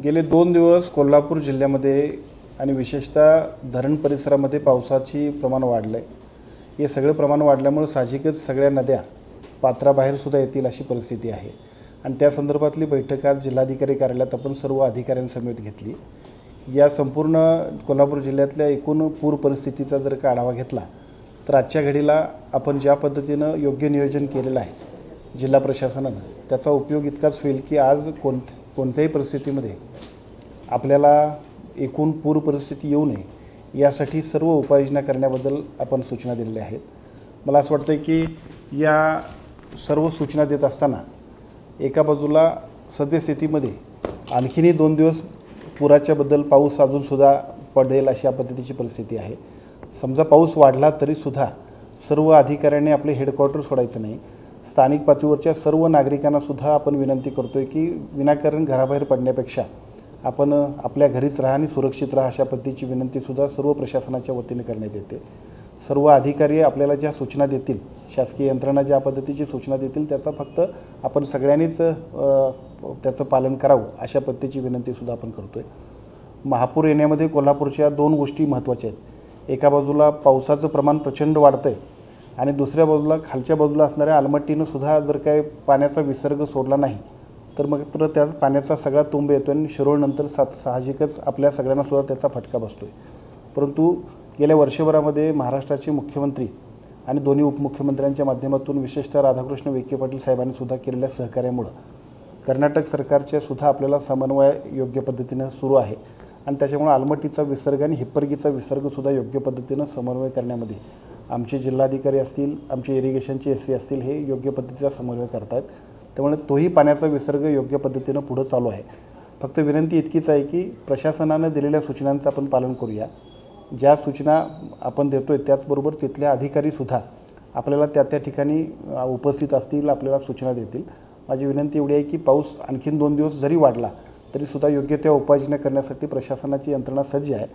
गेले 2 दिवस कोल्हापूर जिल्ह्यामध्ये आणि विशेषतः धरण परिसरामध्ये पावसाची प्रमाण वाढलं आहे. हे सगळं प्रमाण वाढल्यामुळे साहजिकच सगळ्या नद्या पात्राबाहेर सुद्धा येतील अशी परिस्थिती आहे. आणि त्या संदर्भातली बैठक आज जिल्हाधिकारी कार्यालयात आपण सर्व अधिकाऱ्यांसमवेत घेतली. या संपूर्ण कोल्हापूर जिल्ह्यातल्या एकूण पूर परिस्थितीचा जर का आढावा घेतला तर आजच्या घडीला आपण ज्या पद्धतीनं योग्य नियोजन केलेलं आहे जिल्हा प्रशासनानं, त्याचा उपयोग इतकाच होईल की आज कोणत्याही परिस्थितीमध्ये आपल्याला एकूण पूर परिस्थिती येऊ नये यासाठी सर्व उपाययोजना करण्याबद्दल आपण सूचना दिलेल्या आहेत. मला असं वाटतं की या सर्व सूचना देत असताना एका बाजूला सद्यस्थितीमध्ये आणखीनही 2 दिवस पुराच्याबद्दल पाऊस अजूनसुद्धा पडेल अशा पद्धतीची परिस्थिती आहे. समजा पाऊस वाढला तरीसुद्धा सर्व अधिकाऱ्यांनी आपले हेडक्वार्टर सोडायचं नाही. स्थानिक पातळीवरच्या सर्व नागरिकांनासुद्धा आपण विनंती करतो आहे की विनाकारण घराबाहेर पडण्यापेक्षा आपण आपल्या घरीच राहा आणि सुरक्षित राहा अशा पद्धतीची विनंतीसुद्धा सर्व प्रशासनाच्या वतीने करण्यात येते. सर्व अधिकारी आपल्याला ज्या सूचना देतील, शासकीय यंत्रणा ज्या पद्धतीची सूचना देतील त्याचा फक्त आपण सगळ्यांनीच त्याचं पालन करावं अशा पद्धतीची विनंतीसुद्धा आपण करतो आहे. महापूर येण्यामध्ये कोल्हापूरच्या 2 गोष्टी महत्त्वाच्या आहेत. एका बाजूला पावसाचं प्रमाण प्रचंड वाढतं आहे आणि दुसऱ्या बाजूला खालच्या बाजूला असणाऱ्या आलमट्टीनं सुद्धा जर काही पाण्याचा विसर्ग सोडला नाही तर मग त्या पाण्याचा सगळा तुंब येतो आणि शिरोळनंतर साहजिकच आपल्या सगळ्यांना सुद्धा त्याचा फटका बसतो आहे. परंतु गेल्या वर्षभरामध्ये महाराष्ट्राचे मुख्यमंत्री आणि दोन्ही उपमुख्यमंत्र्यांच्या माध्यमातून विशेषतः राधाकृष्ण विखे पाटील साहेबांनी सुद्धा केलेल्या सहकार्यामुळं कर्नाटक सरकारच्या सुद्धा आपल्याला समन्वय योग्य पद्धतीनं सुरू आहे आणि त्याच्यामुळे आलमट्टीचा विसर्ग आणि हिप्परगीचा विसर्गसुद्धा योग्य पद्धतीनं समन्वय करण्यामध्ये आमचे जिल्हाधिकारी असतील, आमचे इरिगेशनचे SC असतील, हे योग्य पद्धतीचा समन्वय करत आहेत. त्यामुळे तोही पाण्याचा विसर्ग योग्य पद्धतीनं पुढं चालू आहे. फक्त विनंती इतकीच आहे की प्रशासनानं दिलेल्या सूचनांचं आपण पालन करूया. ज्या सूचना आपण देतोय त्याचबरोबर तिथल्या अधिकारीसुद्धा आपल्याला त्या ठिकाणी उपस्थित असतील, आपल्याला सूचना देतील. माझी विनंती एवढी आहे की पाऊस आणखीन 2 दिवस जरी वाढला तरीसुद्धा योग्य त्या उपाययोजना करण्यासाठी प्रशासनाची यंत्रणा सज्ज आहे.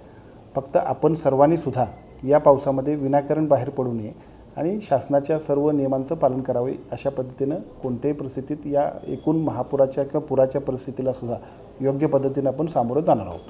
फक्त आपण सर्वांनीसुद्धा या पावसामध्ये विनाकारण बाहेर पडू नये आणि शासनाच्या सर्व नियमांचं पालन करावे. अशा पद्धतीनं कोणत्याही परिस्थितीत या एकूण महापुराच्या किंवा पुराच्या परिस्थितीला सुद्धा योग्य पद्धतीनं आपण सामोरं जाणार आहोत.